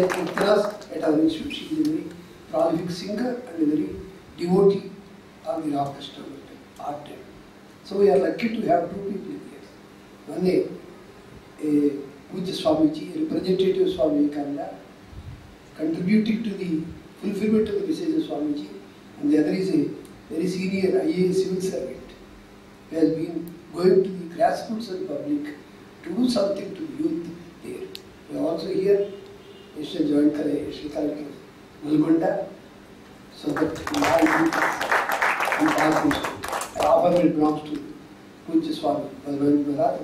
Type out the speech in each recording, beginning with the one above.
class at our institute. She is a very prolific singer and a very devotee of the rock festival art. So we are lucky to have two people here. One is Pujya Swamiji, a representative of Swami Vivekananda, contributing to the fulfillment of the message of Swamiji, and the other is a very senior IAS civil servant who has been going to the grassroots of the public to do something to the youth there. We are also here, Mr. Joint Collector Nalgonda, so that we all youth and all things. I offer my promise to Pujya Swami Maharaj,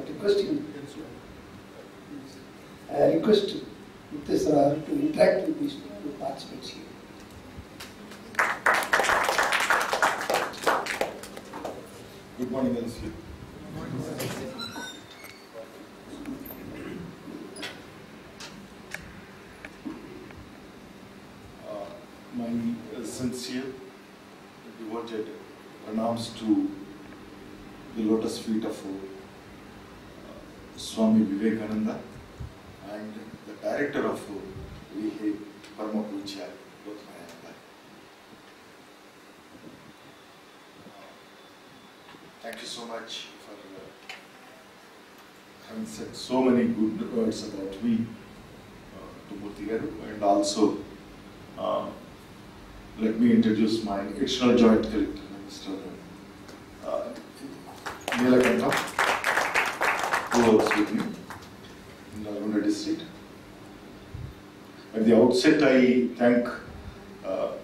I request N.Mukteswara Rao to interact with these people who participate here. Good morning, LC. My sincere, devoted pranams to the lotus feet of Swami Vivekananda and the director of VH Parma Pujya. Thank you so much for having said so many good words about me to Murthy Garu, and also let me introduce my additional joint collector, Mr. Nalgonda, who works with me in Nalgonda district. At the outset, I thank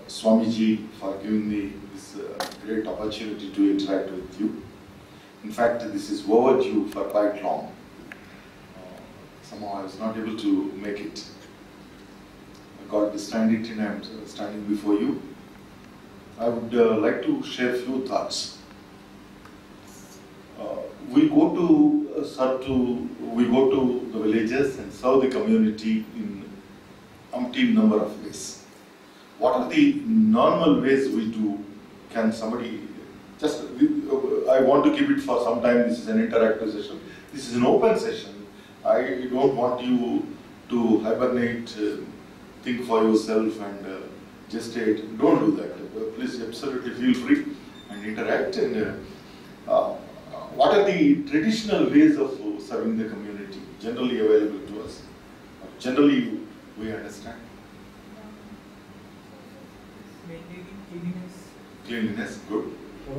Swamiji for giving me this great opportunity to interact with you. In fact, this is overdue for quite long. Somehow I was not able to make it. I got to stand it and I am standing before you. I would like to share a few thoughts. We go to the villages and serve the community in umpteen number of ways. What are the normal ways we do? Can somebody just, I want to keep it for some time. This is an interactive session. This is an open session. I don't want you to hibernate, think for yourself and gestate. Don't do that. Please absolutely feel free and interact. And what are the traditional ways of serving the community generally available to us? Generally we understand. Maintaining cleanliness. Cleanliness, good.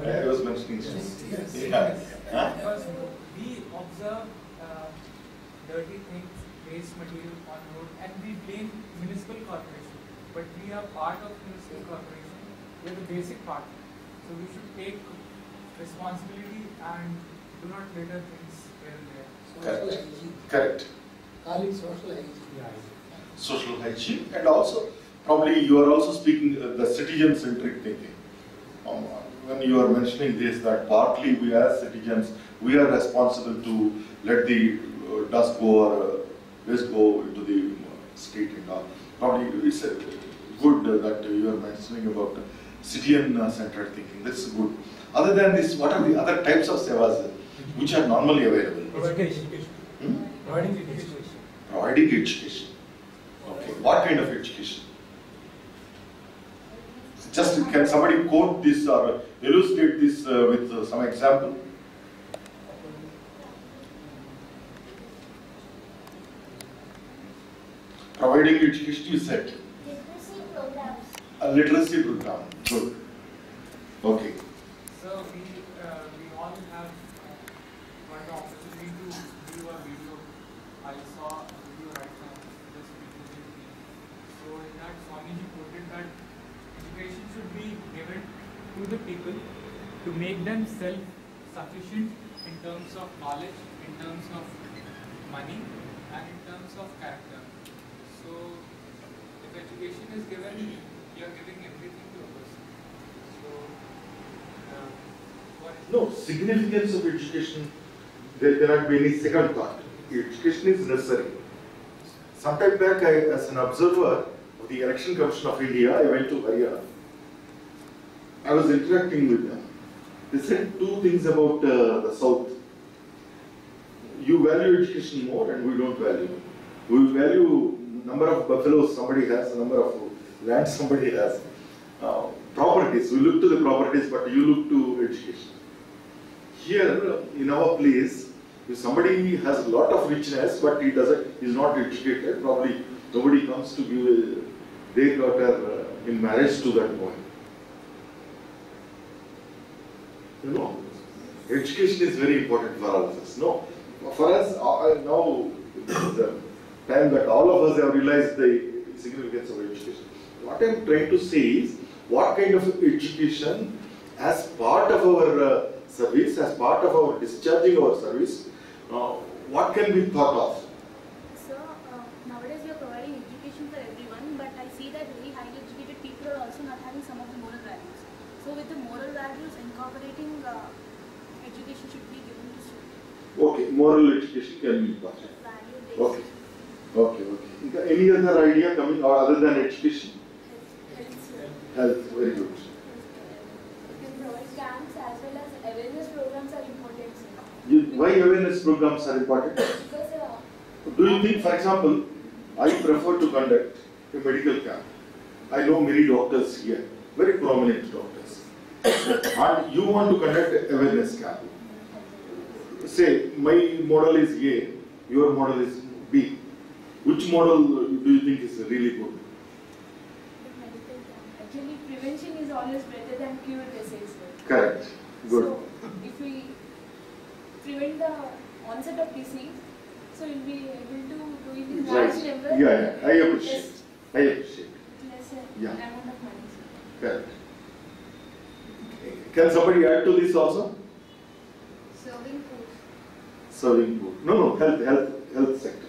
I was mentioning yes. Yeah. Huh? Because we observe dirty things, waste material on road, and we blame municipal corporation. But we are part of municipal corporation. We are the basic part. So we should take responsibility and do not litter things here and there. Social hygiene. Correct. Call it social hygiene. Yeah. Social hygiene, and also probably you are also speaking the citizen-centric thinking. When you are mentioning this, that partly we as citizens, we are responsible to let the dust go or waste go into the street and all. Probably it's good that you are mentioning about citizen-centered thinking. That's good. Other than this, what are the other types of sevas which are normally available? Education. Providing education. Providing education. Okay. What kind of education? Just can somebody quote this or illustrate this with some example? Providing education, you said. Literacy programs. A literacy program. Good. Okay. So we all have got the opportunity to view a video. I saw a video right now just recently. So in that Swamiji quoted that education should be given to the people to make them self-sufficient in terms of knowledge, in terms of money, and in terms of character. So if education is given, you are giving everything to a person. So No, significance of education, there cannot be any second thought. Education is necessary. Sometime back, as an observer of the Election Commission of India, I went to Haryana. I was interacting with them. They said two things about the South. You value education more and we don't value. We value number of buffaloes somebody has, the number of land somebody has. Properties, we look to the properties, but you look to education. Here, in our place, if somebody has a lot of richness, but he is not educated, probably nobody comes to give their daughter in marriage to that boy. You know, education is very important for all of us. No, for us, now is the time that all of us have realized the significance of education. What I am trying to say is, what kind of education as part of our service, as part of our discharging our service, what can be thought of? So, nowadays we are providing education for everyone, but I see that very highly educated people are also not having some of the moral values. So, with the moral values, incorporating education should be given to students. Okay, moral education can be important. Value-based. Okay. Okay. Any other idea coming or other than education? Health, very good. You can provide camps as well as awareness programs are important, sir. Why awareness programs are important? Because Do you think, for example, I prefer to conduct a medical camp. I know many doctors here, very prominent doctors. And you want to conduct an awareness camp. Say, my model is A, your model is B. Which model do you think is really good? actually prevention is always better than cure, they say, sir. Correct. Good. So, if we prevent the onset of disease, so we'll be able to do it in large Right. number. Yeah, I appreciate. I appreciate. Lesser Yeah. amount of money, sir. Correct. Can somebody add to this also? Serving food. Serving food. No, health sector.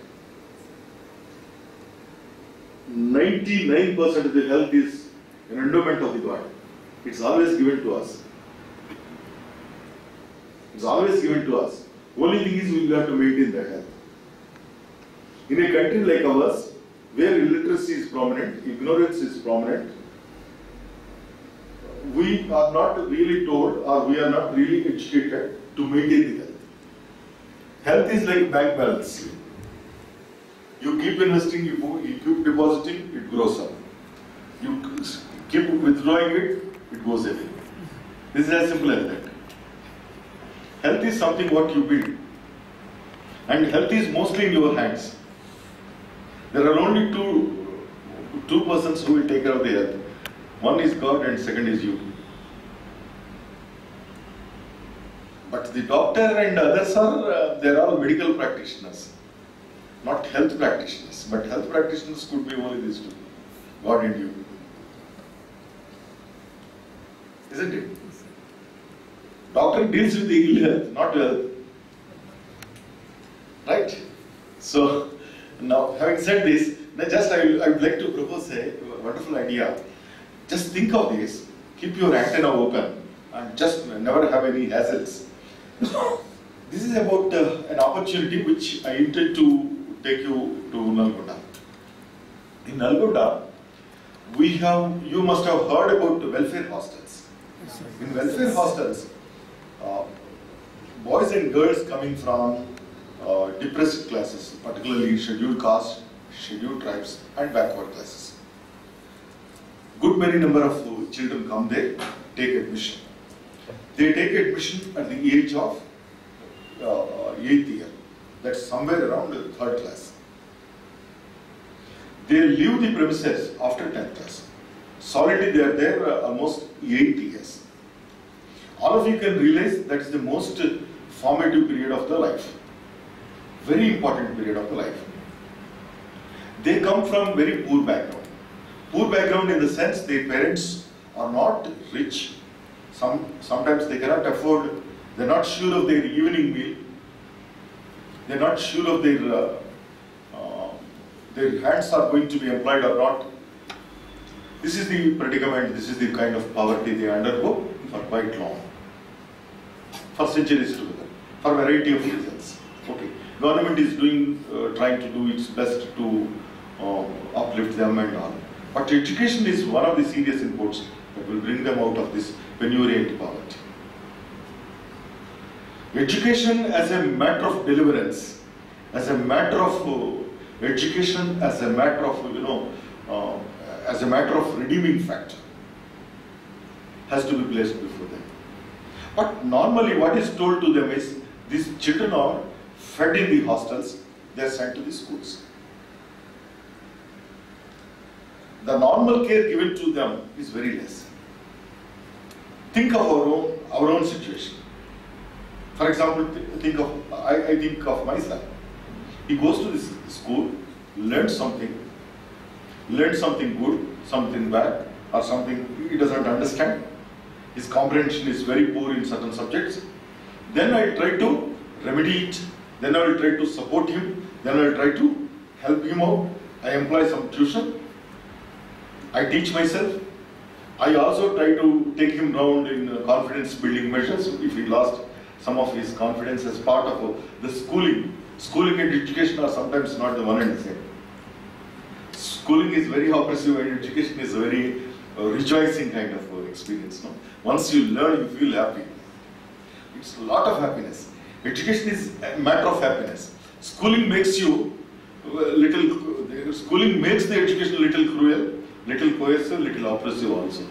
99% of the health is an endowment of the God. It's always given to us. It's always given to us. Only thing is we will have to maintain that health. In a country like ours, where illiteracy is prominent, ignorance is prominent, we are not really told or we are not really educated to maintain the health. Health is like bank balance. You keep investing, you keep depositing, it grows up. You keep withdrawing it, it goes away. This is as simple as that. Health is something what you build. And health is mostly in your hands. There are only two persons who will take care of the health. One is God and second is you. But the doctor and others are, they are all medical practitioners. Not health practitioners, but health practitioners could be only these two, God and you. Isn't it? Doctor deals with the ill health, not health. Right? So, now having said this, I would like to propose a wonderful idea. Just think of this, keep your antenna open and just never have any hassles. This is about an opportunity which I intend to take you to Nalgonda. In Nalgonda, you must have heard about welfare hostels. In welfare hostels, boys and girls coming from depressed classes, particularly scheduled caste, scheduled tribes and backward classes. Good many number of children come there, take admission. They take admission at the age of 8th year. That's somewhere around the 3rd class. They leave the premises after 10th class. Solidly they are there almost 8 years. All of you can realize that is the most formative period of their life. Very important period of the life. They come from very poor background. Poor background in the sense their parents are not rich. Sometimes they cannot afford, they are not sure of their evening meal. They are not sure of their hands are going to be employed or not. This is the predicament, this is the kind of poverty they undergo for quite long. For centuries together, for a variety of reasons. Okay. Government is trying to do its best to uplift them and all. But education is one of the serious inputs that will bring them out of this penury and poverty. Education as a matter of deliverance, as a matter of education as a matter of, as a matter of redeeming factor has to be placed before them. But normally what is told to them is, these children are fed in the hostels, they are sent to the schools. The normal care given to them is very less. Think of our own situation. For example, I think of my son. He goes to this school, learns something good, something bad, or something he doesn't understand. His comprehension is very poor in certain subjects. Then I try to remedy it. Then I will try to support him. Then I will try to help him out. I employ some tuition. I teach myself. I also try to take him round in confidence building measures if he lost some of his confidence as part of the schooling. Schooling and education are sometimes not the one and the same. Schooling is very oppressive and education is a very rejoicing kind of experience. No? Once you learn, you feel happy. It's a lot of happiness. Education is a matter of happiness. Schooling makes you schooling makes the education a little cruel, little coercive, little oppressive also.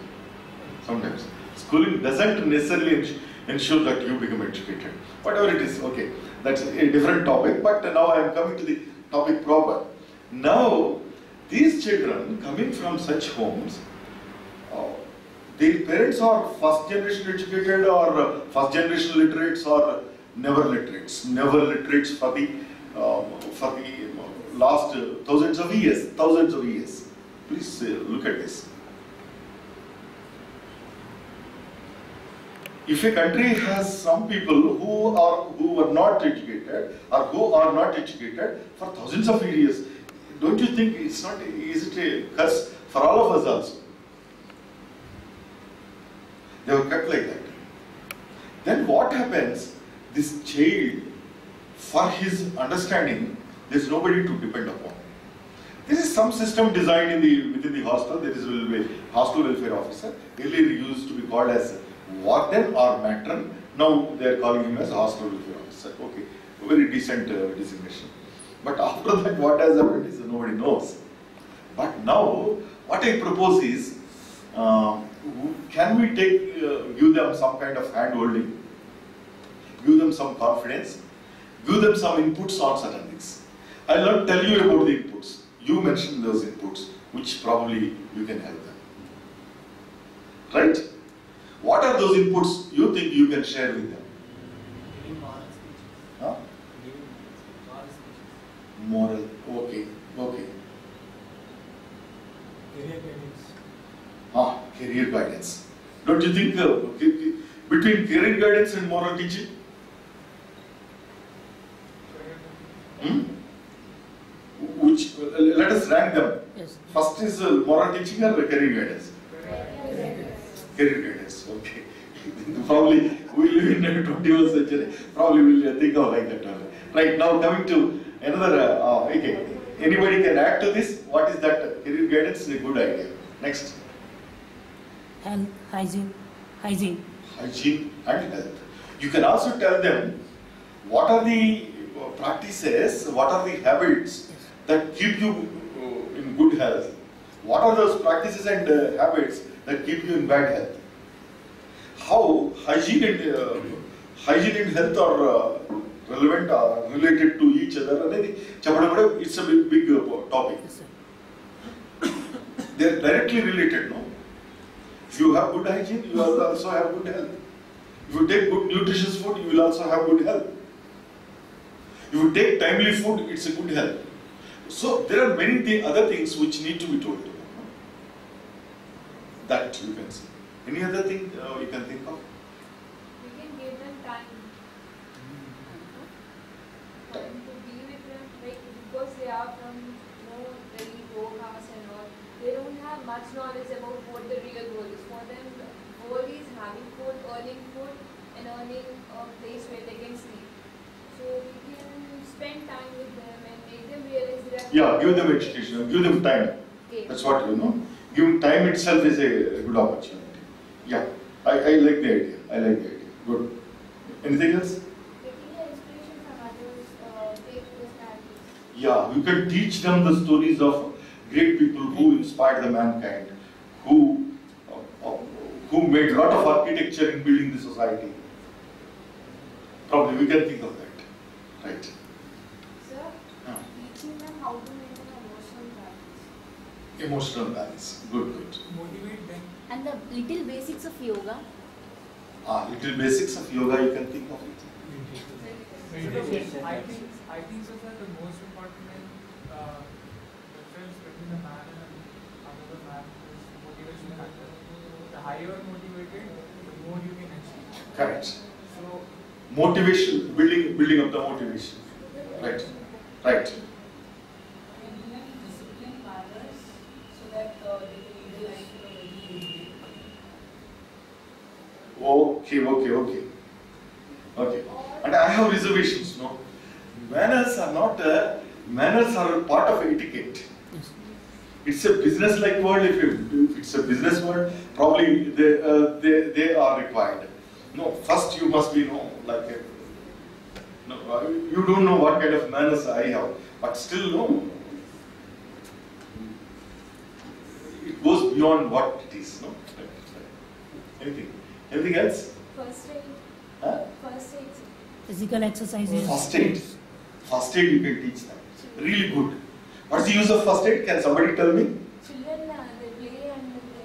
Sometimes. Schooling doesn't necessarily ensure that you become educated. Whatever it is, okay. That's a different topic, but now I am coming to the topic proper. Now, these children coming from such homes, their parents are first generation educated or first generation literates or never literates for the last thousands of years. Please look at this. If a country has some people who are not educated or who are not educated for thousands of years, don't you think is it a curse for all of us also? They were kept like that. Then what happens? This child, for his understanding, there is nobody to depend upon. There is some system designed within the hostel. There will be a hostel welfare officer. Earlier used to be called as warden or matron. Now they are calling him as hostel welfare officer. Okay, a very decent designation. But after that, what has happened is nobody knows. But now, what I propose is, can we give them some kind of hand-holding, give them some confidence, give them some inputs on certain things. I will tell you about the inputs. You mentioned those inputs, which probably you can help them. Right? What are those inputs you think you can share with them? Giving moral speeches. Huh? Giving moral speeches. Moral, okay. Career guidance. Career guidance. Don't you think between career guidance and moral teaching? Let us rank them. Yes. First is moral teaching or career guidance? Career guidance, okay. Probably we live in the 21st century, probably we'll think of like that one. Right, now coming to another, okay. Anybody can add to this? What is that career guidance? Is a good idea. Next. Health, hygiene. Hygiene and health. You can also tell them what are the practices, what are the habits that keep you in good health. What are those practices and habits that keep you in bad health? How hygiene and health are relevant or related to each other. It's a big topic. They are directly related, no? If you have good hygiene, you will also have good health. If you take good nutritious food, you will also have good health. If you take timely food, it's a good health. So there are many other things which need to be told. That you can see. Any other thing you can think of? We can give them time. Time to be with them, like, because they are from very low caste and all. They don't have much knowledge about what the real goal is. For them, the goal is having food, and earning a place where they can sleep. So we can spend time with them and make them realize that. Yeah, give them education, give them time. Okay. That's what you know. Giving time itself is a good opportunity. Yeah, I like the idea. Good. Anything else? Taking the inspiration from others, take personalities. Yeah, you can teach them the stories of great people who inspired the mankind, who made a lot of architecture in building the society. Probably we can think of that, right? Sir, teaching them how to maintain emotional balance. Emotional balance, good. Motivate them. And the little basics of yoga. Little basics of yoga, you can think of it. Meditation. I think so, sir, the most important is difference between the man and another man is motivation factor. The higher you are motivated, the more you can achieve. Correct. So, Motivation, building up the motivation. Right. Discipline matters so that they can lead a life in a very good way. Okay. And I have reservations, no? Manners are part of etiquette. It's a business-like world. If it's a business world, probably they are required. No, first you must be you don't know what kind of manners I have, but still no. It goes beyond what it is, no? Anything else? First aid. Huh? First aid. Physical exercises. First aid you can teach them. Really good. What's the use of first aid? Can somebody tell me? Children, they play and they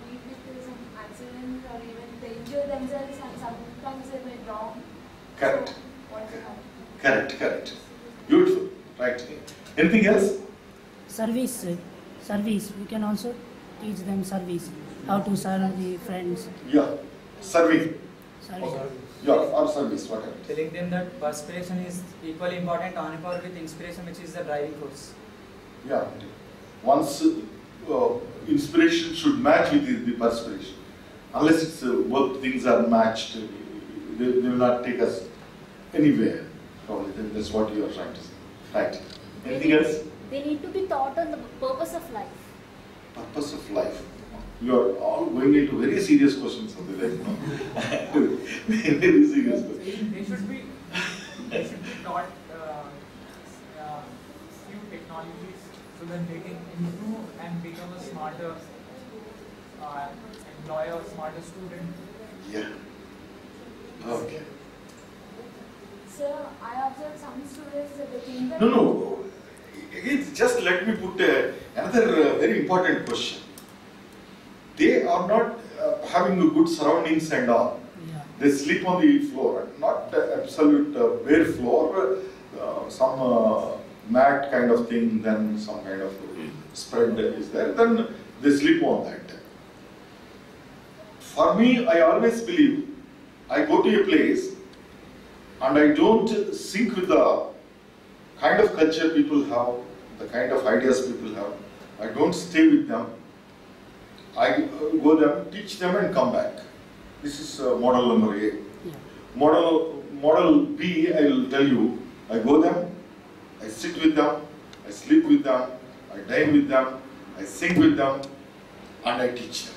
meet with some accidents or even they injure themselves and sometimes they may drown. Correct. So, what will happen? Correct. Beautiful. Right. Anything else? Service. We can also teach them service. How to serve the friends. Yeah. Serving. Service. Yeah, or service, whatever. Telling them that perspiration is equally important on par with inspiration, which is the driving force. Yeah. Once inspiration should match with the perspiration. Unless it's both things are matched, they will not take us anywhere. Probably that's what you are trying to say. Right. Anything else? They need to be taught on the purpose of life. Purpose of life. You are all going into very serious questions of the life now. Very serious questions. they should be taught few technologies so that they can improve and become a smarter employer, smarter student. Yeah. Okay. Sir, I observed some students that they think that No. Again, just let me put another very important question. They are not having a good surroundings and all. Yeah. They sleep on the floor, not absolute bare floor, some mat kind of thing, then some kind of spread is there, then they sleep on that. For me, I always believe, I go to a place and I don't sync with the kind of culture people have, the kind of ideas people have. I don't stay with them. I go them, teach them and come back. This is model number A. Yeah. Model B, I will tell you, I go them, I sit with them, I sleep with them, I dine with them, I sing with them, and I teach them.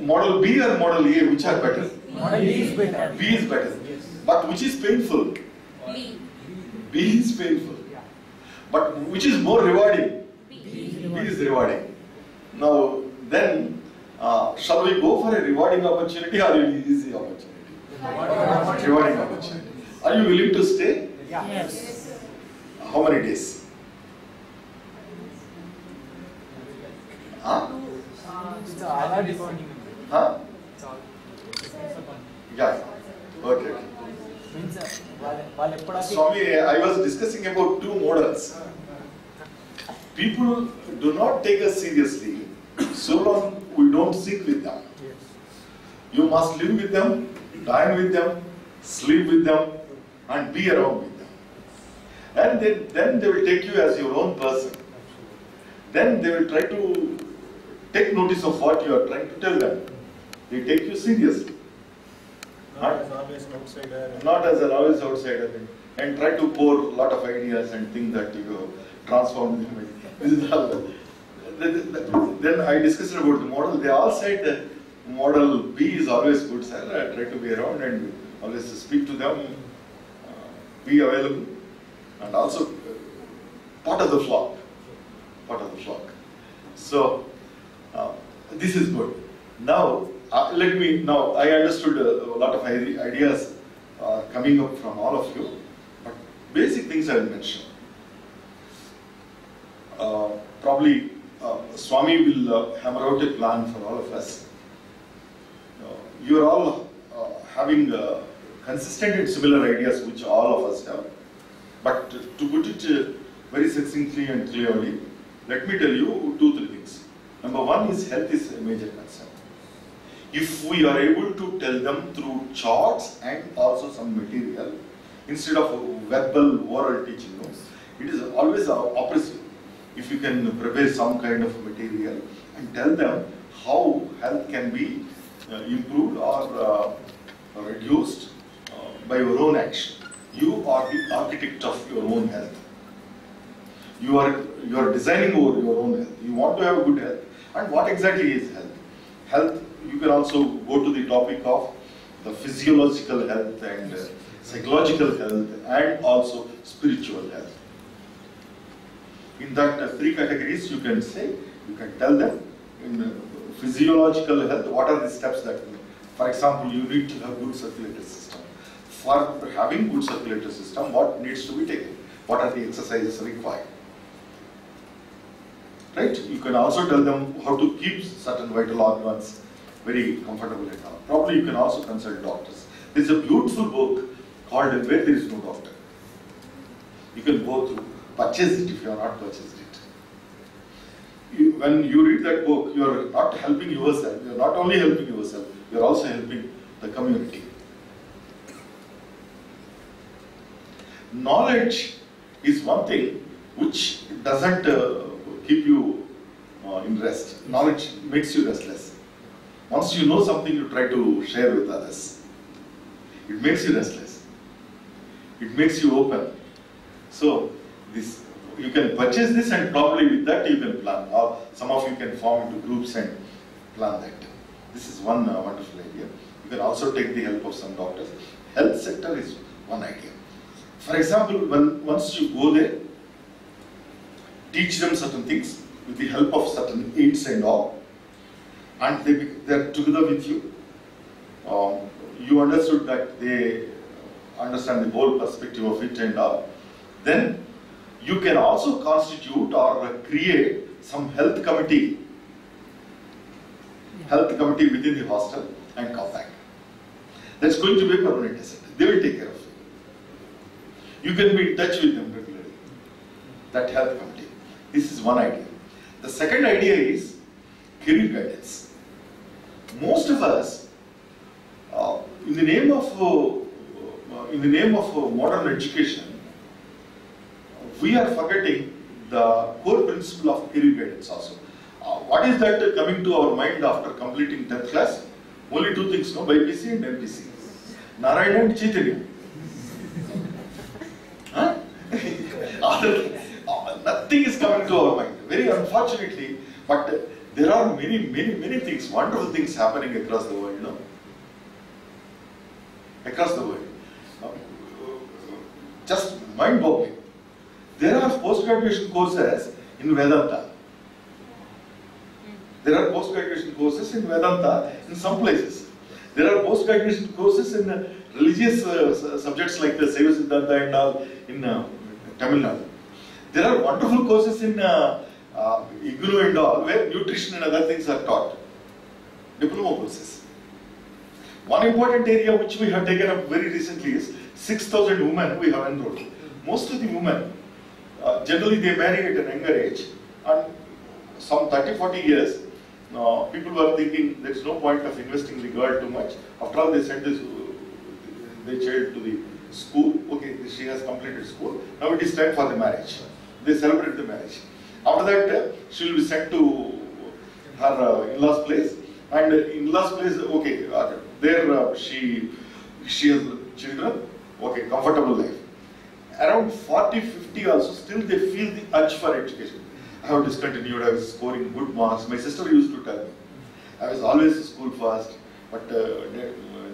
Model B or model A, which are better? Model B is better. B is better. But which is painful? B. B is painful. But which is more rewarding? B B is rewarding. Now, then, shall we go for a rewarding opportunity or an easy opportunity? Rewarding opportunity. Are you willing to stay? Yes. How many days? Huh? It's all different. Huh? Yeah. Okay. Means వాళ్ళు ఎప్పుడు Swami, I was discussing about two models. People do not take us seriously so long we don't sit with them. You must live with them, dine with them, sleep with them, and be around with them. And then they will take you as your own person. Then they will try to take notice of what you are trying to tell them. They take you seriously. Not as always an outsider. Not as an always outsider, and try to pour a lot of ideas and think that you transform them. This is all. Then I discussed about the model. They all said that model B is always good, sir. I try to be around and always speak to them, be available. and also part of the flock. So this is good. Now I understood a lot of ideas are coming up from all of you, but basic things I will mention. Probably Swami will hammer out a plan for all of us. You are all having consistent and similar ideas which all of us have. But to put it very succinctly and clearly, let me tell you 2-3 things. Number one is health is a major concern. If we are able to tell them through charts and also some material, instead of verbal oral teaching, it is always oppressive. If you can prepare some kind of material and tell them how health can be improved or reduced by your own action. You are the architect of your own health. You are designing over your own health. You want to have a good health. And what exactly is health? Health, you can also go to the topic of the physiological health and psychological health and also spiritual health. In that 3 categories you can tell them in physiological health, what are the steps that, for example, you need to have good circulatory system. For having good circulatory system, what needs to be taken? What are the exercises required? Right? You can also tell them how to keep certain vital organs very comfortable and all. Probably you can also consult doctors. There is a beautiful book called Where There Is No Doctor. You can go through, purchase it if you have not purchased it. When you read that book, you are not helping yourself. You are not only helping yourself, you are also helping the community. Knowledge is one thing which doesn't keep you in rest. Knowledge makes you restless. Once you know something, you try to share with others. It makes you restless. It makes you open. So this, you can purchase this and probably with that you can plan. Or some of you can form into groups and plan that. This is one wonderful idea. You can also take the help of some doctors. Health sector is one idea. For example, once you go there, teach them certain things with the help of certain aids and all, and they are together with you. You understood that they understand the whole perspective of it and all. Then you can also constitute or create some health committee within the hostel and come back. That's going to be a permanent asset. They will take care of you. You can be in touch with them regularly. That health committee. This is one idea. The second idea is career guidance. Most of us, in the name of modern education, we are forgetting the core principle of career guidance also. What is that coming to our mind after completing 10th class? Only 2 things, no? BPC and MPC. Narayana and Chaitanya. Huh? Nothing is coming to our mind. Very unfortunately, but there are many things, wonderful things happening across the world, you know. Across the world. Just mind-boggling. There are post-graduation courses in Vedanta. There are post-graduation courses in Vedanta in some places. There are post-graduation courses in religious subjects like the Seva Siddhanta and all in Tamil Nadu. There are wonderful courses in IGNU and all where nutrition and other things are taught. Diploma courses. One important area which we have taken up very recently is 6,000 women we have enrolled. Most of the women, generally they marry at an younger age, and some 30-40 years, people were thinking there is no point of investing the girl too much. After all, they sent the child to the school. Okay, she has completed school. Now it is time for the marriage. They celebrate the marriage. After that, she will be sent to her in-laws place. And in-laws place, okay, there she has children. Okay, comfortable life. Around 40-50 also, still they feel the urge for education. I have discontinued, I was scoring good marks. My sister used to tell me, I was always school first, but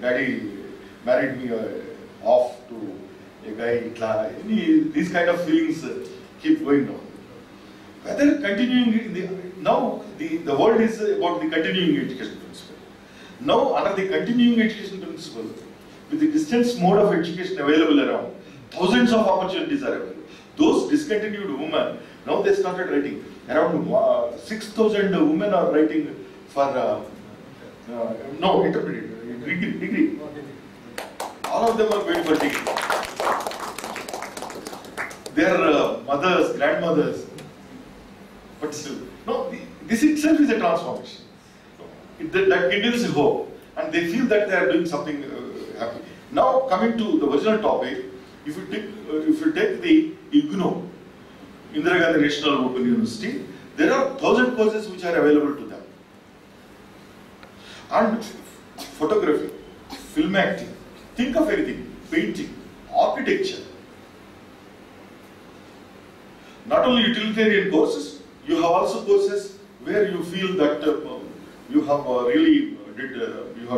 daddy married me off to a guy, these kind of feelings keep going down. Whether continuing now the world is about the continuing education principle. Now under the continuing education principle, with the distance mode of education available around, thousands of opportunities are available. Those discontinued women, now they started writing. Around 6,000 women are writing for intermediate, degree. All of them are going for degree. Their mothers, grandmothers, but still, no, this itself is a transformation. That kindles hope, and they feel that they are doing something happy. Now coming to the original topic, if you take the IGNOU, Indira Gandhi National Open University, there are 1,000 courses which are available to them. And photography, film acting, think of anything, painting, architecture. Not only utilitarian courses, you have also courses where you feel that you have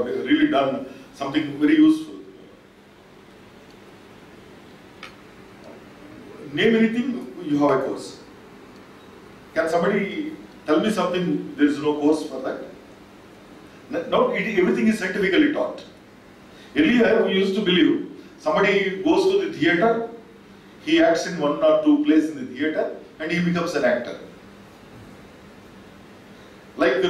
really done something very useful. Name anything, you have a course. Can somebody tell me something, there is no course for that? Now everything is scientifically taught. Earlier we used to believe somebody goes to the theatre, he acts in one or two plays in the theatre and he becomes an actor. Like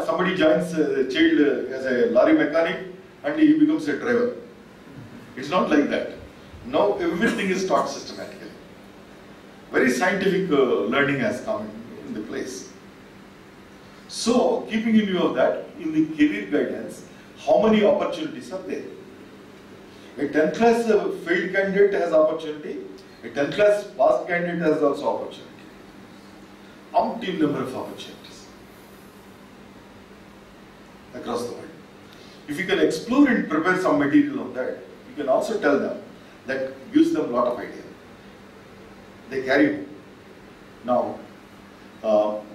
somebody joins a child as a lorry mechanic and he becomes a driver. It's not like that. Now everything is taught systematically. Very scientific learning has come in the place. So, keeping in view of that, in the career guidance, how many opportunities are there? A 10th class failed candidate has opportunity, a 10th class passed candidate has also opportunity. Umpteen number of opportunities across the world. If you can explore and prepare some material on that, you can also tell them that gives them a lot of idea. They carry it. Now,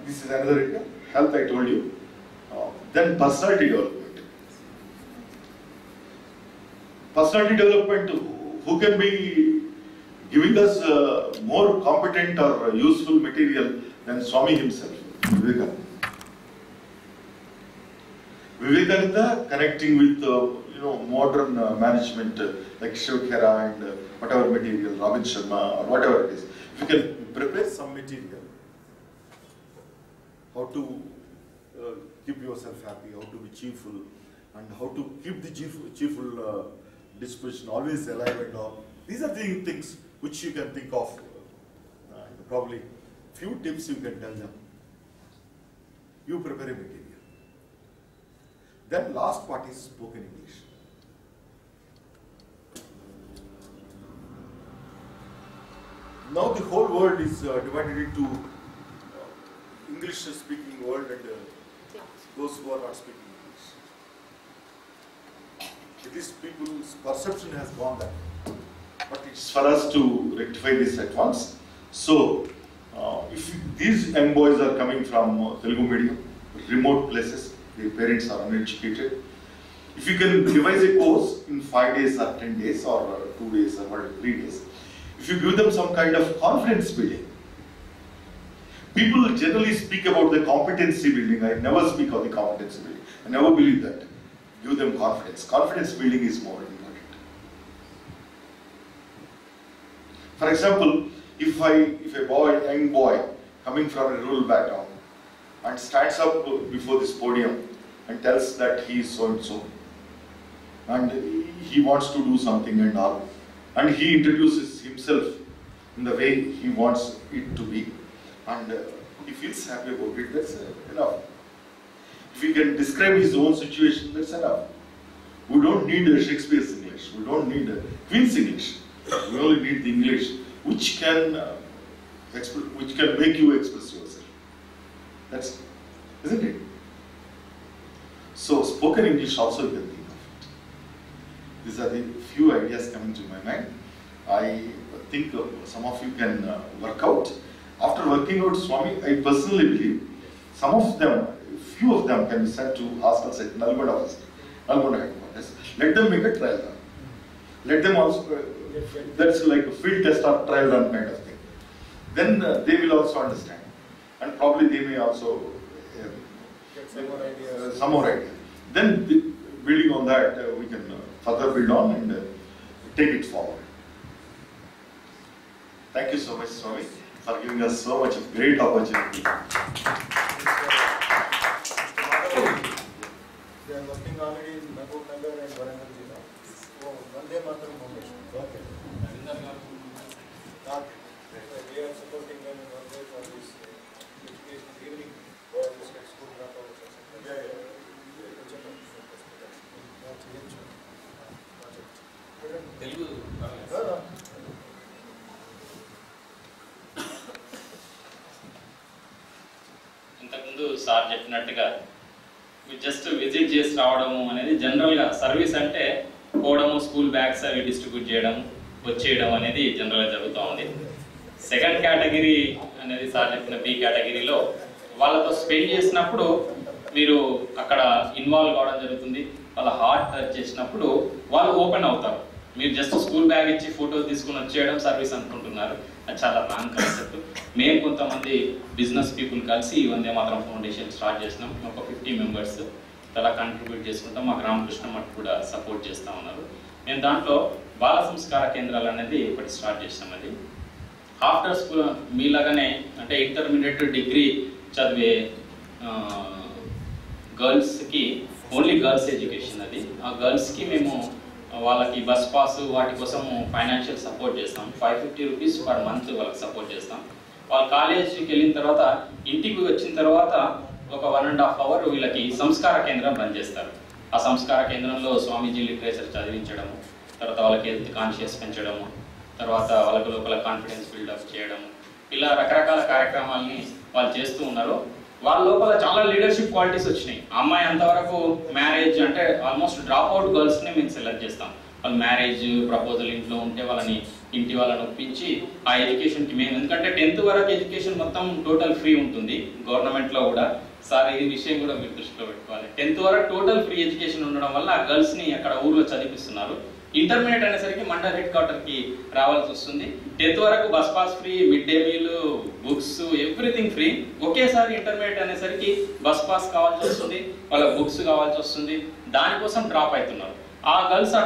this is another area. Health, I told you. Then personality development. Personality development, who can be giving us more competent or useful material than Swami himself, Vivekananda. Vivekananda connecting with modern management like Shiv Khera and whatever material, Robin Sharma or whatever it is. If you can prepare some material, how to keep yourself happy, how to be cheerful, and how to keep the cheerful disposition always alive and all. These are the things which you can think of. Probably few tips you can tell them. You prepare a material. Then last part is spoken English. Now the whole world is divided into English speaking world and those who are not speaking English. It is people's perception has gone that way. But it's for us to rectify this at once. So, if these young boys are coming from Telugu medium, remote places, their parents are uneducated, if you can devise a course in 5 days or 10 days or 2 days or 3 days, if you give them some kind of confidence building, people generally speak about the competency building. I never speak of the competency building. I never believe that. Give them confidence. Confidence building is more important. For example, if a young boy coming from a rural background and stands up before this podium and tells that he is so and so, and he wants to do something and all, and he introduces himself in the way he wants it to be, and he feels happy about it, that's enough. If he can describe his own situation, that's enough. We don't need Shakespeare's English, we don't need Queen's English. We only need the English which can make you express yourself. That's, isn't it? So spoken English also you can think of it. These are the few ideas coming to my mind. I think some of you can work out. After working out Swami, I personally believe some of them, few of them can be sent to hospitals at Nalgonda headquarters. Let them make a trial run. Let them also that's like a field test or trial run kind of thing. Then they will also understand, and probably they may also Get some more ideas. some more idea. Then building on that, we can further build on and take it forward. Thank you so much, Swami, for giving us so much of great opportunity. They are working already in Nalgonda and Warangal Jilla. Oh, Vande Mataram Foundation. Okay. We are supporting them in one way for this education evening or this school dropouts, etc. ఇంతకుముందు sir చెప్పినట్టుగా just visit చేసి రావడము అనేది జనరల్గా service అంటే పోవడము, school bags అవి distribute చేయడం, వచ్చేయడం అనేది జనరల్గా జరుగుతూ ఉంది. సెకండ్ కేటగిరీ అనేది సార్ చెప్పిన బి కేటగిరీలో వాళ్ళతో స్పెండ్ చేసినప్పుడు మీరు అక్కడ ఇన్వాల్వ్ కావడం జరుగుతుంది. వాళ్ళ హార్ట్ టచ్ చేసినప్పుడు వాళ్ళు ఓపెన్ అవుతారు. మీరు జస్ట్ స్కూల్ బ్యాగ్ ఇచ్చి ఫోటోస్ తీసుకుని వచ్చేయడం సర్వీస్ అనుకుంటున్నారు. అది చాలా రాంగ్ కాన్సెప్ట్. మేము కొంతమంది బిజినెస్ పీపుల్ కలిసి వందే మాతరం ఫౌండేషన్ స్టార్ట్ చేసినాం. ఒక 50 మెంబర్స్ చాలా కంట్రిబ్యూట్ చేసుకుంటాం. మాకు రామకృష్ణ మఠ్ కూడా సపోర్ట్ చేస్తూ ఉన్నారు. మేము దాంట్లో బాల సంస్కార కేంద్రాలు అనేది ఒకటి స్టార్ట్ చేసినాం. అది ఆఫ్టర్ స్కూల్ మీలాగానే అంటే ఇంటర్మీడియట్ డిగ్రీ చదివే గర్ల్స్కి ఓన్లీ గర్ల్స్ ఎడ్యుకేషన్ అది. ఆ గర్ల్స్కి మేము వాళ్ళకి బస్ పాస్ వాటి కోసం ఫైనాన్షియల్ సపోర్ట్ చేస్తాం. 550 రూపీస్ పర్ మంత్ వాళ్ళకి సపోర్ట్ చేస్తాం. వాళ్ళు కాలేజీకి వెళ్ళిన తర్వాత ఇంటికి వచ్చిన తర్వాత ఒక 1.5 అవర్ వీళ్ళకి సంస్కార కేంద్రం రన్ చేస్తారు. ఆ సంస్కార కేంద్రంలో స్వామీజీ లిటరేచర్ చదివించడము, తర్వాత వాళ్ళకి హెల్త్ కాన్షియస్ పెంచడము, తర్వాత వాళ్ళకి లోపల కాన్ఫిడెన్స్ బిల్డప్ చేయడము, ఇలా రకరకాల కార్యక్రమాలని వాళ్ళు చేస్తూ ఉన్నారు. వాళ్ళ లోపల చాలా లీడర్షిప్ క్వాలిటీస్ వచ్చినాయి. అమ్మాయి అంతవరకు మ్యారేజ్ అంటే ఆల్మోస్ట్ డ్రాప్ అవుట్ గర్ల్స్ని మేము సెలెక్ట్ చేస్తాం. వాళ్ళు మ్యారేజ్ ప్రపోజల్ ఇంట్లో ఉంటే వాళ్ళని ఇంటి వాళ్ళని ఒప్పించి ఆ ఎడ్యుకేషన్కి మేము, ఎందుకంటే 10th వరకు ఎడ్యుకేషన్ మొత్తం టోటల్ ఫ్రీ ఉంటుంది గవర్నమెంట్లో కూడా. సార్ ఈ విషయం కూడా మీరు దృష్టిలో పెట్టుకోవాలి. 10th వరకు టోటల్ ఫ్రీ ఎడ్యుకేషన్ ఉండడం వల్ల ఆ గర్ల్స్ని అక్కడ ఊర్లో చదివిస్తున్నారు. ఇంటర్మీడియట్ అనేసరికి మండల్ హెడ్ క్వార్టర్కి రావాల్సి వస్తుంది. 10th వరకు bus pass free, mid day meal, books, everything free. ఒకేసారి ఇంటర్మీడియట్ అనేసరికి బస్ పాస్ కావాల్సి వస్తుంది, వాళ్ళ బుక్స్ కావాల్సి వస్తుంది. దానికోసం డ్రాప్ అవుతున్నారు. ఆ గర్ల్స్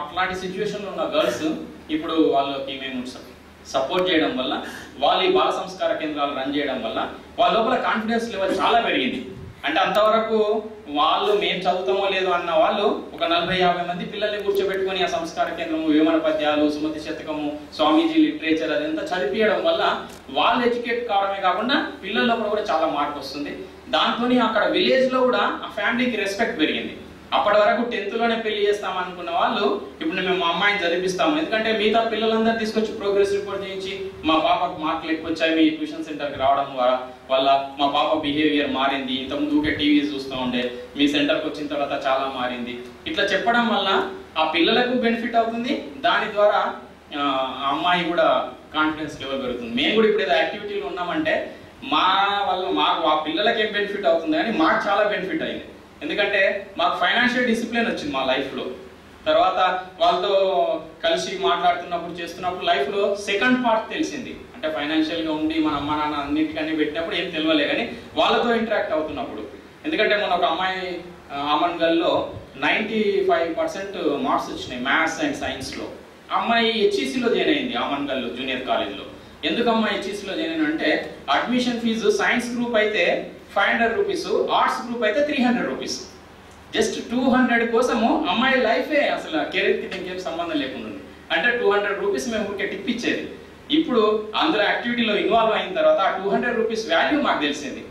అట్లాంటి సిచ్యువేషన్లో ఉన్న గర్ల్స్ ఇప్పుడు వాళ్ళకి మేము సపోర్ట్ చేయడం వల్ల, వాళ్ళు ఈ బాల సంస్కార కేంద్రాలు రన్ చేయడం వల్ల వాళ్ళ లోపల కాన్ఫిడెన్స్ లెవెల్ చాలా పెరిగింది. అంటే అంతవరకు వాళ్ళు మేము చదువుతామో లేదో అన్న వాళ్ళు ఒక 40-50 మంది పిల్లల్ని కూర్చోబెట్టుకొని ఆ సంస్కార కేంద్రము, వేమన పద్యాలు, సుమతి శతకము, స్వామీజీ లిటరేచర్ అదంతా చదివించడం వల్ల వాళ్ళు ఎడ్యుకేట్ కావడమే కాకుండా పిల్లల లోపల కూడా చాలా మార్పు వస్తుంది. దాంతో అక్కడ విలేజ్లో కూడా ఆ ఫ్యామిలీకి రెస్పెక్ట్ పెరిగింది. అప్పటి వరకు 10th లోనే పెళ్లి చేస్తాం అనుకున్న వాళ్ళు ఇప్పుడు మేము మా అమ్మాయిని చదివిస్తాము, ఎందుకంటే మిగతా పిల్లలందరూ తీసుకొచ్చి ప్రోగ్రెస్ రిపోర్ట్ చేయించి మా పాపకు మార్కులు ఎక్కువ వచ్చాయి మీ ట్యూషన్ సెంటర్కి రావడం వల్ల మా పాప బిహేవియర్ మారింది, ఇంతకుముందు ఊకే టీవీ చూస్తూ ఉండే, మీ సెంటర్కి వచ్చిన తర్వాత చాలా మారింది, ఇట్లా చెప్పడం వల్ల ఆ పిల్లలకు బెనిఫిట్ అవుతుంది. దాని ద్వారా ఆ అమ్మాయి కూడా కాన్ఫిడెన్స్ లెవెల్ పెరుగుతుంది. మేము కూడా ఇప్పుడు ఏదో యాక్టివిటీలో ఉన్నామంటే మా వల్ల మాకు ఆ పిల్లలకి ఏం బెనిఫిట్ అవుతుంది కానీ మాకు చాలా బెనిఫిట్ అయింది. ఎందుకంటే మాకు ఫైనాన్షియల్ డిసిప్లిన్ వచ్చింది మా లైఫ్లో. తర్వాత వాళ్ళతో కలిసి మాట్లాడుతున్నప్పుడు చేస్తున్నప్పుడు లైఫ్లో సెకండ్ పార్ట్ తెలిసింది. అంటే ఫైనాన్షియల్గా ఉండి మన అమ్మ నాన్న అన్నిటికన్నీ పెట్టినప్పుడు ఏం తెలియలే, కానీ వాళ్ళతో ఇంటరాక్ట్ అవుతున్నప్పుడు. ఎందుకంటే మన ఒక అమ్మాయి ఆమన్గల్లో 95% మార్క్స్ వచ్చినాయి మ్యాథ్స్ అండ్ సైన్స్లో. అమ్మాయి హెచ్ఈసీలో జాయిన్ అయింది ఆమన్గల్లో జూనియర్ కాలేజ్లో. ఎందుకు అమ్మాయి హెచ్ఈసీలో జాయిన్ అయిన అంటే అడ్మిషన్ ఫీజు సైన్స్ గ్రూప్ అయితే 500 రూపీస్, ఆర్ట్స్ గ్రూప్ అయితే 300 రూపీస్. జస్ట్ 200 కోసము అమ్మాయి లైఫే అసలు కెరీర్కి దీనికి సంబంధం లేకుండా ఉంది. అంటే 200 రూపీస్ మేము ఊరికే టిప్ ఇచ్చేది. ఇప్పుడు అందులో యాక్టివిటీలో ఇన్వాల్వ్ అయిన తర్వాత ఆ 200 రూపీస్ వాల్యూ మాకు తెలిసింది.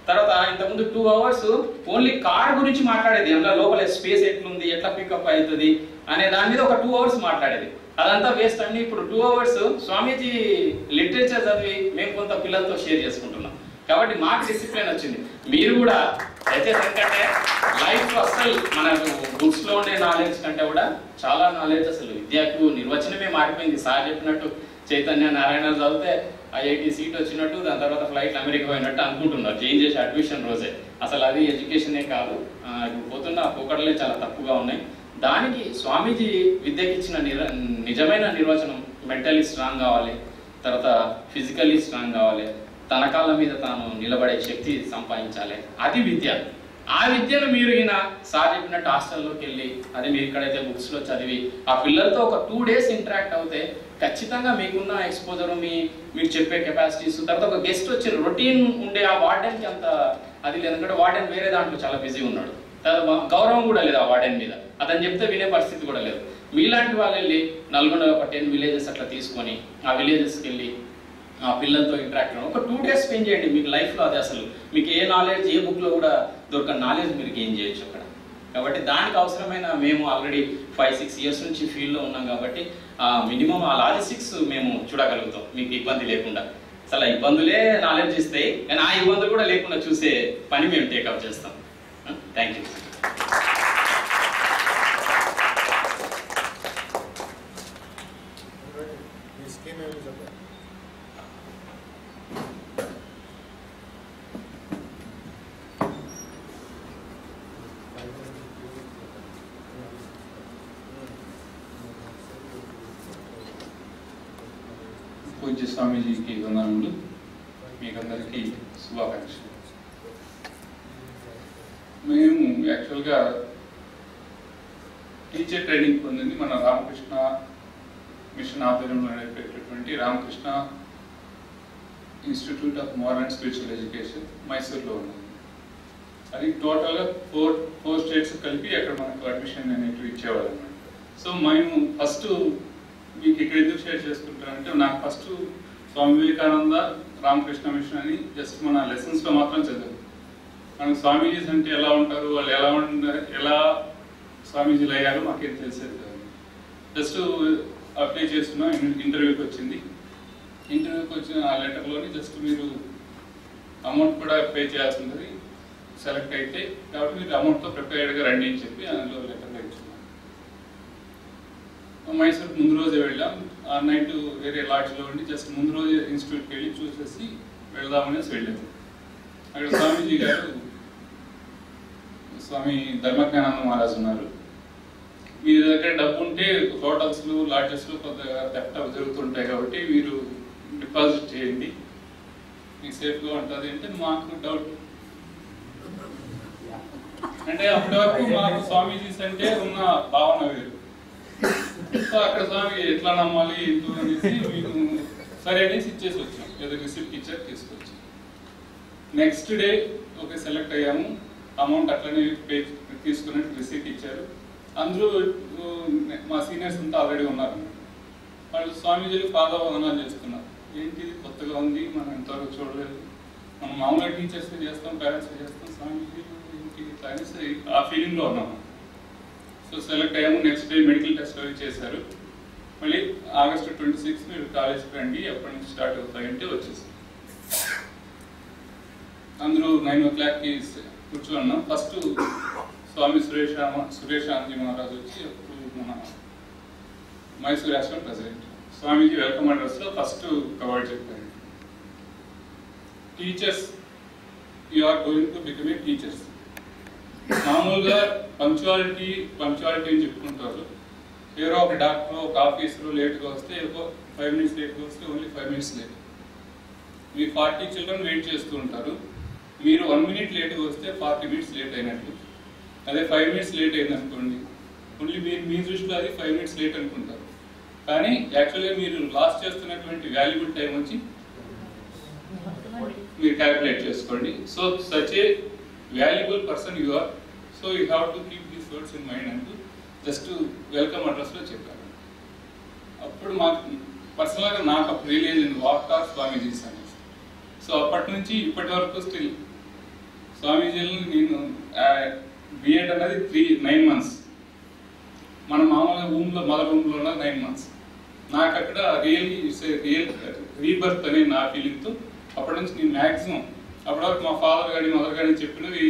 తర్వాత ఇంతకుముందు 2 అవర్స్ ఓన్లీ కార్ గురించి మాట్లాడేది, అందులో లోపల స్పేస్ ఎట్లుంది, ఎట్లా పికప్ అవుతుంది అనే దాని మీద ఒక 2 అవర్స్ మాట్లాడేది. అదంతా వేస్ట్ అండి. ఇప్పుడు 2 అవర్స్ స్వామీజీ లిటరేచర్ చదివి మేము కొంత పిల్లలతో షేర్ చేసుకుంటున్నాం. కాబట్టి మాకు డిసిప్లిన్ వచ్చింది. మీరు కూడా దయచేసి ఎందుకంటే లైఫ్ అసలు మనకు బుక్స్లో ఉండే నాలెడ్జ్ కంటే కూడా చాలా నాలెడ్జ్ అసలు విద్యకు నిర్వచనమే మారిపోయింది. సార్ చెప్పినట్టు చైతన్య నారాయణ చదివితే IIT సీట్ వచ్చినట్టు, దాని తర్వాత ఫ్లైట్ అమెరికా పోయినట్టు అనుకుంటున్నారు చేంజ్ చేసి అడ్మిషన్ రోజే. అసలు అది ఎడ్యుకేషనే కాదు. ఇప్పుడు పోతున్న పోకడలే చాలా తప్పుగా ఉన్నాయి. దానికి స్వామీజీ విద్యకి ఇచ్చిన నిజమైన నిర్వచనం మెంటలీ స్ట్రాంగ్ కావాలి, తర్వాత ఫిజికల్లీ స్ట్రాంగ్ కావాలి, తన కాళ్ళ మీద తాను నిలబడే శక్తి సంపాదించాలి, అది విద్య. ఆ విద్యను మీరు ఈయన సార్ చెప్పినట్టు హాస్టల్లోకి వెళ్ళి అది మీరు ఇక్కడైతే బుక్స్లో చదివి ఆ పిల్లలతో ఒక 2 days ఇంటరాక్ట్ అవుతే ఖచ్చితంగా మీకున్న ఎక్స్పోజరు మీరు చెప్పే కెపాసిటీస్, తర్వాత ఒక గెస్ట్ వచ్చి రొటీన్ ఉండే ఆ వార్డెన్కి అంత అది లేదు. ఎందుకంటే వార్డెన్ వేరే దాంట్లో చాలా బిజీ ఉన్నాడు, గౌరవం కూడా లేదు ఆ వార్డెన్ మీద, అతను చెప్తే వినే పరిస్థితి కూడా లేదు. మీలాంటి వాళ్ళు వెళ్ళి నల్గొండ ఒక 10 villages అట్లా తీసుకొని ఆ విలేజెస్కి వెళ్ళి ఆ పిల్లలతో ఇంటరాక్ట్ అవ్వడం, ఒక 2 days స్పెండ్ చేయండి. మీకు లైఫ్లో అది అసలు మీకు ఏ నాలెడ్జ్, ఏ బుక్లో కూడా దొరకని నాలెడ్జ్ మీరు గెయిన్ చేయొచ్చు అక్కడ. కాబట్టి దానికి అవసరమైన మేము ఆల్రెడీ 5-6 years నుంచి ఫీల్డ్లో ఉన్నాం కాబట్టి మినిమం ఆ లాజిస్టిక్స్ మేము చూడగలుగుతాం మీకు ఇబ్బంది లేకుండా. అసలు ఇబ్బందులే నాలెడ్జ్ ఇస్తాయి, కానీ ఆ ఇబ్బందులు కూడా లేకుండా చూసే పని మేము టేకప్ చేస్తాం. Thank you. పూజ్య స్వామీజీకి వందనములు, మీకందరికీ శుభాకాంక్షలు. మేము యాక్చువల్గా టీచర్ ట్రైనింగ్ పొందింది మన రామకృష్ణ మిషన్ ఆధ్వర్యంలో నడిపేటటువంటి Ramakrishna institute of moral and spiritual education మైసూర్లో ఉన్నది. అది టోటల్గా ఫోర్ స్టేట్స్ కలిపి అక్కడ మనకు అడ్మిషన్ అనేటివి ఇచ్చేవాళ్ళు అన్నమాట. సో మేము ఫస్ట్ మీకు ఇక్కడ ఎందుకు షేర్ చేసుకుంటానంటే, నాకు ఫస్ట్ స్వామి వివేకానంద రామకృష్ణ మిషన్ అని జస్ట్ మన లెసన్స్లో మాత్రం చదివాను. మనకు స్వామీజీస్ అంటే ఎలా ఉంటారు, వాళ్ళు ఎలా స్వామీజీలు అయ్యారో మాకేం తెలిసేది కాదు. జస్ట్ అప్లై చేస్తున్నా, ఇంటర్వ్యూకి వచ్చింది. ఇంటర్వ్యూకి వచ్చిన ఆ లెటర్లోని జస్ట్ మీరు అమౌంట్ కూడా పే చేయాల్సి ఉంటుంది సెలెక్ట్ అయితే, కాబట్టి మీరు అమౌంట్తో ప్రిపేర్డ్గా రండి అని చెప్పి అందులో లెటర్లో ఇచ్చుకున్నాను. మైసూర్ ముందు రోజే వెళ్ళాం. ఆ నైట్ వేరే లాడ్జ్లో ఉండి జస్ట్ ముందు రోజే ఇన్స్టిట్యూట్కి వెళ్ళి చూసేసి వెళ్దామనేసి వెళ్ళాము. అక్కడ స్వామీజీ గారు, స్వామి ధర్మజ్ఞానంద మహారాజు ఉన్నారు. మీ దగ్గర డబ్బు ఉంటే హోటల్స్లో లాడ్జెస్లో కొద్దిగా థెఫ్ట్ జరుగుతుంటాయి కాబట్టి మీరు డిపాజిట్ చేయండి, మీకు సేఫ్గా ఉంటుంది అంటే మాకు డౌట్. అంటే అప్పటి వరకు మాకు స్వామీజీస్ అంటే ఉన్న భావన వేరు. సో అక్కడ స్వామి ఎట్లా నమ్మాలి ఎందుకు అనేసి మేము సరే అనేసి ఇచ్చేసి వచ్చాం, ఏదో రిసిప్ట్ ఇచ్చారు తీసుకొచ్చాం. నెక్స్ట్ డే ఓకే సెలెక్ట్ అయ్యాము, అమౌంట్ అట్లనే పే తీసుకున్నట్టు రిసిప్ట్ ఇచ్చారు. అందరూ మా సీనియర్స్ అంతా ఆల్రెడీ ఉన్నారు. వాళ్ళు స్వామీజీలు పాదావందనాలు చేస్తున్నారు. ఏంటి కొత్తగా ఉంది, మనం ఎంతవరకు చూడలేదు, మనం మామూలుగా టీచర్స్ చేస్తాం, పేరెంట్స్ చేస్తాం, స్వామీజీ ఏంటి ఇట్లా అనేసి ఆ ఫీలింగ్లో ఉన్నాము. సో సెలెక్ట్ అయ్యాము. నెక్స్ట్ డే మెడికల్ టెస్ట్ అవి చేశారు. మళ్ళీ August 26 మీరు కాలేజ్కి రండి, ఎప్పటి నుంచి స్టార్ట్ అవుతాయంటే వచ్చేసి అందరూ 9 o'clockకి కూర్చోన్నాం. ఫస్ట్ స్వామి సురేషానందజీ మహారాజు వచ్చి అప్పుడు మన మైసూర్ రాష్ట్రం ప్రెసిడెంట్ స్వామీజీ వెల్కమ్ అడ్రస్లో ఫస్ట్ కవర్ చెప్పారు. Teachers, you are going to become a teachers. మామూలుగా పంక్చువాలిటీ అని చెప్పుకుంటారు. ఎవరో ఒక డాక్టర్, ఒక ఆఫీసరు లేట్గా వస్తే, 5 minutes లేట్గా వస్తే ఓన్లీ 5 minutes లేట్. మీ 40 children వెయిట్ చేస్తూ ఉంటారు. మీరు 1 minute లేట్గా వస్తే 40 minutes లేట్ అయినట్టు. అదే 5 minutes లేట్ అయింది అనుకోండి, ఓన్లీ మీ దృష్టిలో అది 5 minutes లేట్ అనుకుంటారు. కానీ యాక్చువల్గా మీరు లాస్ట్ చేస్తున్నటువంటి వాల్యుబుల్ టైం వచ్చి మీరు క్యాలిక్యులేట్ చేసుకోండి. So such a valuable person you are, so you have to keep these words in mind అంటూ జస్ట్ వెల్కమ్ అడ్రస్లో చెప్పారు. అప్పుడు మాకు పర్సనల్గా నాకు అప్పుడు రియలైజ్ అయింది వాట్ ఆర్ స్వామీజీస్ అనేసి. సో అప్పటి నుంచి ఇప్పటి వరకు స్టిల్ స్వామీజీలను నేను బిఎడ్ అనేది 9 months, మన మామూలుగా మదర్ రూమ్లో ఉన్న 9 months. నాకు అక్కడ రియల్ రీబర్త్ అనే నా ఫీలింగ్తో అప్పటి నుంచి నేను మ్యాక్సిమం అప్పటి వరకు మా ఫాదర్ కానీ మదర్ కానీ చెప్పినవి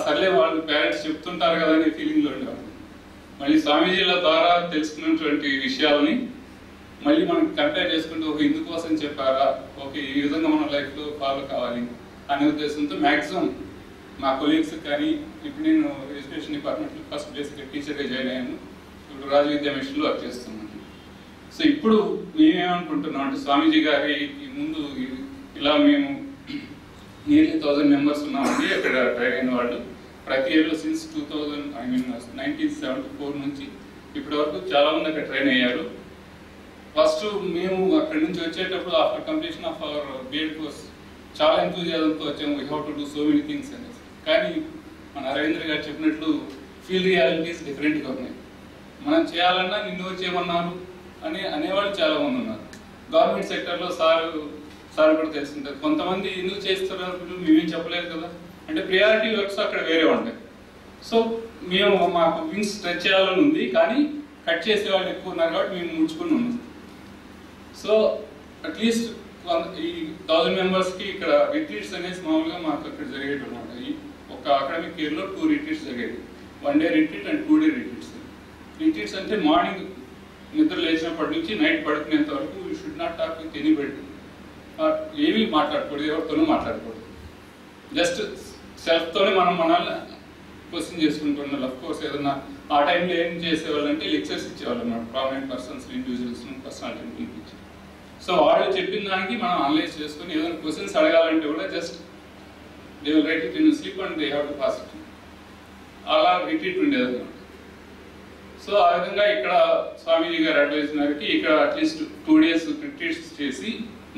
సర్లే వాళ్ళు పేరెంట్స్ చెప్తుంటారు కదా అనే ఫీలింగ్లో ఉండేవాళ్ళు. మళ్ళీ స్వామీజీల ద్వారా తెలుసుకున్నటువంటి విషయాలని మళ్ళీ మనం కంపేర్ చేసుకుంటూ ఒక ఇందుకోసం చెప్పారా, ఓకే ఈ విధంగా మన లైఫ్లో ఫాలో కావాలి అనే ఉద్దేశంతో మ్యాక్సిమం మా కొలీగ్స్ కానీ ఇప్పుడు నేను ఎడ్యుకేషన్ డిపార్ట్మెంట్లో ఫస్ట్ బేసిక్గా టీచర్గా జాయిన్ అయ్యాను. ఇప్పుడు రాజు విద్యా మిషన్లో వర్క్ చేస్తున్నాను. సో ఇప్పుడు మేమేమనుకుంటున్నాం అంటే స్వామీజీ గారి ముందు ఇలా మేము నియర్లీ 1000 మెంబర్స్ ఉన్నామండి అక్కడ ట్రైన్ అయిన వాళ్ళు. ప్రతి ఇయర్లో సిన్స్ 1974 నుంచి ఇప్పటి వరకు చాలా మంది అక్కడ ట్రైన్ అయ్యారు. ఫస్ట్ మేము అక్కడి నుంచి వచ్చేటప్పుడు after completion of our BEd course చాలా ఎంతూజియాజంతో వచ్చాము. We have to do so many things అనేసి. కానీ మన రవీంద్ర గారు చెప్పినట్లు ఫీల్డ్ రియాలిటీస్ డిఫరెంట్గా ఉన్నాయి. మనం చేయాలన్నా నిన్ను చేయమన్నారు అనేవాళ్ళు చాలా మంది ఉన్నారు. గవర్నమెంట్ సెక్టర్లో సార్ కూడా తెలుసుంటారు. కొంతమంది ఎందుకు చేస్తున్నారు మేమేం చెప్పలేదు కదా అంటే ప్రియారిటీ వర్క్స్ అక్కడ వేరే ఉంటాయి. సో మేము మాకు వింగ్స్ స్ట్రెచ్ చేయాలని ఉంది కానీ కట్ చేసే వాళ్ళు ఎక్కువ ఉన్నారు కాబట్టి మేము ముడుచుకుని ఉన్నాం. సో అట్లీస్ట్ ఈ 1000 మెంబర్స్కి ఇక్కడ రిట్రీట్స్ అనేసి మామూలుగా మాకు అక్కడ జరిగేది అనమాట. ఈ ఒక అకాడమిక్ ఇయర్లో 2 రిట్రీట్స్ జరిగేది. 1 day retreat and 2 day retreats. Retreats అంటే మార్నింగ్ నిద్ర లేచినప్పటి నుంచి నైట్ పడుకునేంత వరకు you should not talk with anybody. ఏమీ మాట్లాడకూడదు, ఎవరితోనూ మాట్లాడకూడదు. జస్ట్ సెల్ఫ్తోనే మనల్ని క్వశ్చన్ చేసుకుంటున్నారు. అఫ్ కోర్స్ ఏదన్నా ఆ టైంలో ఏం చేసేవాళ్ళు అంటే లెక్చర్స్ ఇచ్చేవాళ్ళు అన్నమాట. ప్రామినెంట్ పర్సన్స్, ఇండివిజువల్స్, పర్సనాలిటీని పిలిపించి. సో వాళ్ళు చెప్పిన దానికి మనం అనలైజ్ చేసుకుని ఏదైనా క్వశ్చన్స్ అడగాలంటే కూడా just they will write it in slip and they have to pass it. అలా రిట్రీట్ ఉండేది అన్నమాట. సో ఆ విధంగా ఇక్కడ స్వామీజీ గారు అడ్వైజ్ మేరకి ఇక్కడ అట్లీస్ట్ 2 days రిట్రీట్స్ చేసి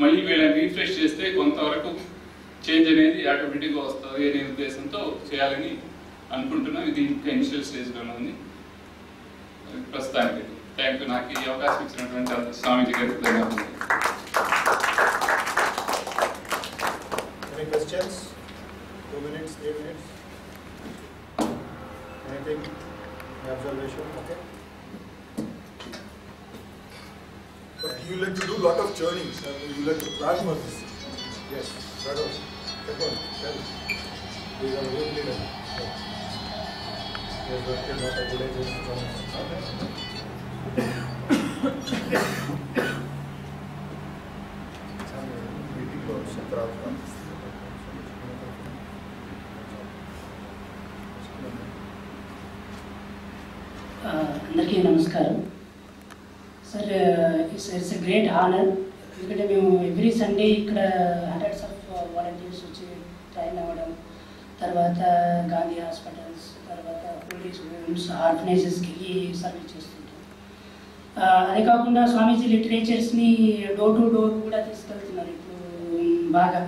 మళ్ళీ వీళ్ళని రీఫ్రెష్ చేస్తే కొంతవరకు చేంజ్ అనేది ఆటోమేటిక్గా వస్తుంది అనే ఉద్దేశంతో చేయాలని అనుకుంటున్నాం. ఇది ఇంకా ఇనిషియల్ స్టేజ్లోనే ఉంది ప్రస్తుతానికి. Thank you. నాకు ఈ అవకాశం ఇచ్చినటువంటి స్వామీజీ గారికి ధన్యవాదాలు. Any questions? 2 minutes, 3 minutes? Anything? Any observation? Okay. But you like to do a lot of churnings and you like to plan for this. Yes. Brother, come on, tell. We are good leader. Yes, but not a good idea. Meeting was Satrapka. అందరికీ నమస్కారం sir. It's a great honour. ఎందుకంటే మేము every Sunday ఇక్కడ hundreds of volunteers వచ్చి train అవ్వడం, తర్వాత Gandhi hospitals, తర్వాత police homes, ఆర్ఫనేజెస్కి service చేస్తుంటాం. అదే కాకుండా స్వామీజీ లిటరేచర్స్ని డోర్ టు డోర్ కూడా తీసుకెళ్తున్నారు ఇప్పుడు బాగా.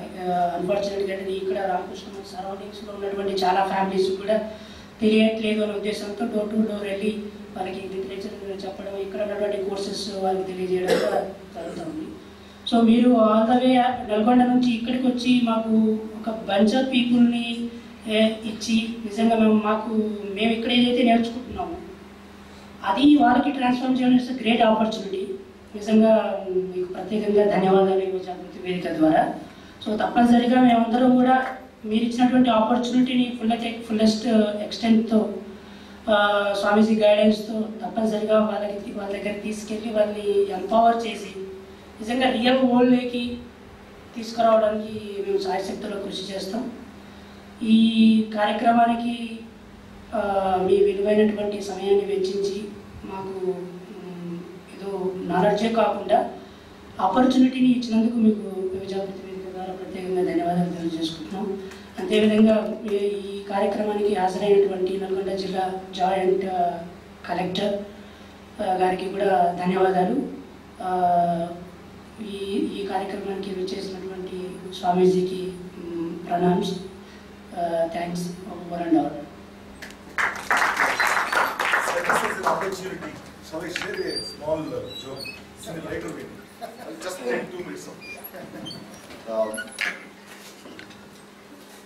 అన్ఫార్చునేట్గా ఇక్కడ రామకృష్ణ సరౌండింగ్స్లో ఉన్నటువంటి చాలా ఫ్యామిలీస్ కూడా తెలియట్లేదు అనే ఉద్దేశంతో డోర్ టు డోర్ వెళ్ళి వాళ్ళకి లిటరేచర్ చెప్పడం, ఇక్కడ ఉన్నటువంటి కోర్సెస్ వాళ్ళకి తెలియజేయడం కూడా జరుగుతుంది. సో మీరు ఆల్ ద వే నల్గొండ నుంచి ఇక్కడికి వచ్చి మాకు ఒక బంచ్ ఆఫ్ పీపుల్ని ఇచ్చి నిజంగా మేము ఇక్కడ ఏదైతే నేర్చుకుంటున్నామో అది వాళ్ళకి ట్రాన్స్ఫార్మ్ చేయడం ఇట్స్ గ్రేట్ ఆపర్చునిటీ. నిజంగా మీకు ప్రత్యేకంగా ధన్యవాదాలు ఈ జాగృతి వేదిక ద్వారా. సో తప్పనిసరిగా మేమందరం కూడా మీరు ఇచ్చినటువంటి ఆపర్చునిటీని ఫుల్లెస్ట్ ఎక్స్టెంట్తో స్వామీజీ గైడెన్స్తో తప్పనిసరిగా వాళ్ళ దగ్గర తీసుకెళ్ళి వాళ్ళని ఎంపవర్ చేసి నిజంగా రియల్ వరల్డ్లోకి తీసుకురావడానికి మేము సాయశక్తిలో కృషి చేస్తాం. ఈ కార్యక్రమానికి మీ విలువైనటువంటి సమయాన్ని వెచ్చించి మాకు ఏదో నాలెడ్జే కాకుండా ఆపర్చునిటీని ఇచ్చినందుకు మీకు జాగృతి వేదిక ద్వారా ప్రత్యేకంగా ధన్యవాదాలు తెలియజేసుకుంటున్నాం. అంతేవిధంగా ఈ కార్యక్రమానికి హాజరైనటువంటి నల్గొండ జిల్లా జాయింట్ కలెక్టర్ గారికి కూడా ధన్యవాదాలు. ఈ కార్యక్రమానికి విచ్చేసినటువంటి స్వామీజీకి ప్రణామ్స్. Thanks over and all. This is an opportunity. Shall I share a small joke in a lighter way? I'll just take 2 minutes.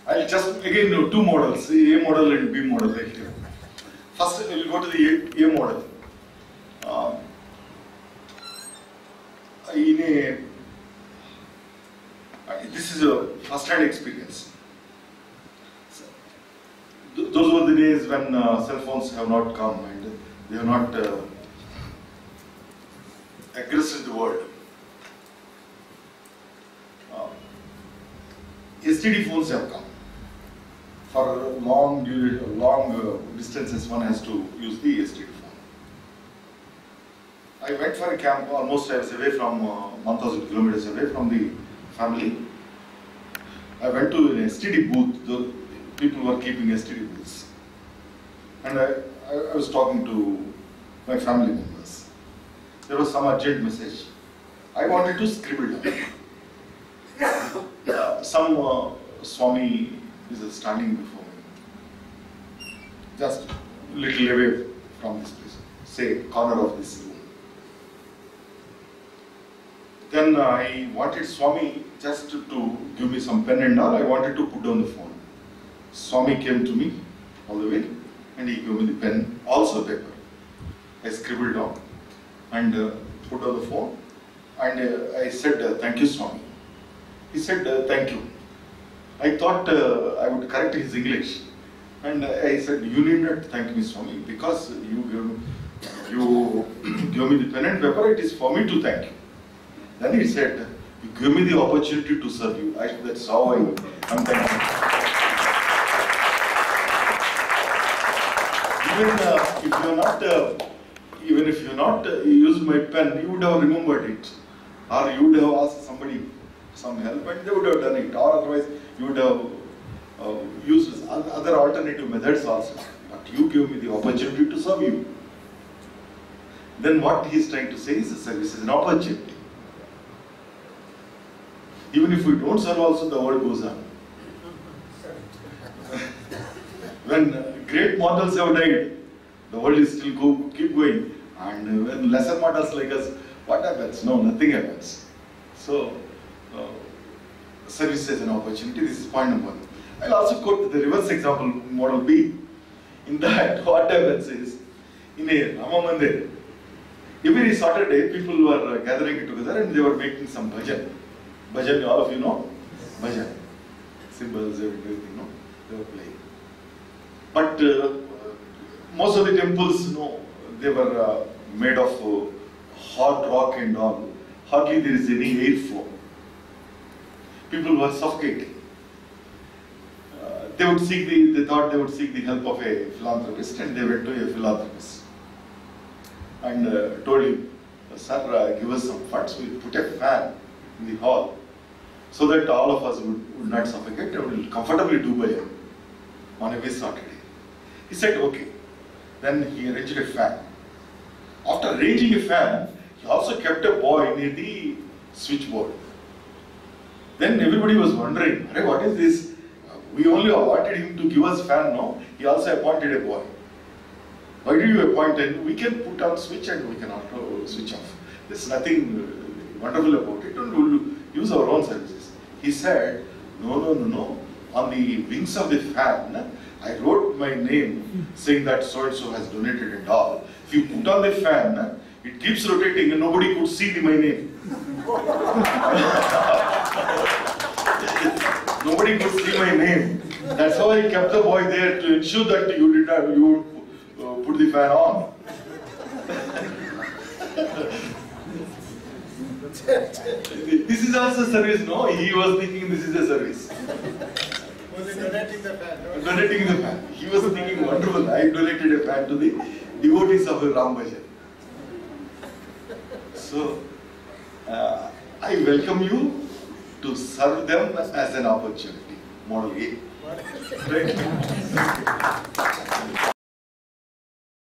I'll just again do 2 models, A model and B model. Right here. First, we'll go to the A model. This is a first-hand experience. Those were the days when cell phones have not come and they have not aggressed the world. STD phones have come. For long distances, one has to use the STD phone. I went for a camp. Almost I was away from 1,000 kilometers away from the family. I went to an STD booth. The people were keeping STD booths, and I was talking to my family members. There was some urgent message. I wanted to scribble down. Some Swami is standing before me, just a little away from this place, say corner of this room. Then I wanted Swami just to give me some pen and all. I wanted to put down the phone. Swami came to me all the way and he gave me the pen, also paper. I scribbled down and put down the phone and I said, thank you, Swami. He said, thank you. I thought I would correct his English. And I said, you need not thank me, Swami, because you give me the pen and paper, it is for me to thank you. Then he said, you give me the opportunity to serve you. That's how I'm thankful. Even if you're not used my pen, you would have remembered it. Or you would have asked somebody some help and they would have done it. Or otherwise, you would have used other alternative methods also. But you give me the opportunity to serve you. Then what he is trying to say is a service is an opportunity. Even if we don't serve also, the world goes on. When great models have died, the world is still keep going. And when lesser models like us, what happens? No, nothing happens. So, service is an opportunity. This is point number 1. I'll also quote the reverse example, model B. In that, what happens is, in a Rama Mandir, every Saturday, people were gathering together and they were making some bhajan. Bhajan, all of you know? Bhajan. Symbols, everything, no? They were playing. But most of the temples, they were made of hard rock and all. Hardly there is any airflow. People were suffocating. They thought they would seek the help of a philanthropist, and they went to a philanthropist and told him, sir, give us some funds, we'll put a fan in the hall so that all of us would not suffocate and will comfortably do bhajan on a Saturday. He said, okay. Then he arranged a fan. After arranging a fan, he also kept a boy near the switchboard. Then everybody was wondering, what is this? We only wanted him to give us fan, no? He also appointed a boy. Why do you appoint him? We can put on switch and we can auto switch off. There's nothing wonderful about it, and we'll use our own services. He said, no. On the wings of the fan, I wrote my name saying that so-and-so has donated and all. If you put on the fan, it keeps rotating and nobody could see my name. Nobody could see my name. That's how I kept the boy there to ensure that you put the fan on. This is also service, no? He was thinking this is a service. Was he donating the fan? No? Donating the fan. He was thinking, wonderful, I donated a fan to the devotees of Ram Bhajan. So, I welcome you to serve them as an opportunity. Model A. Right?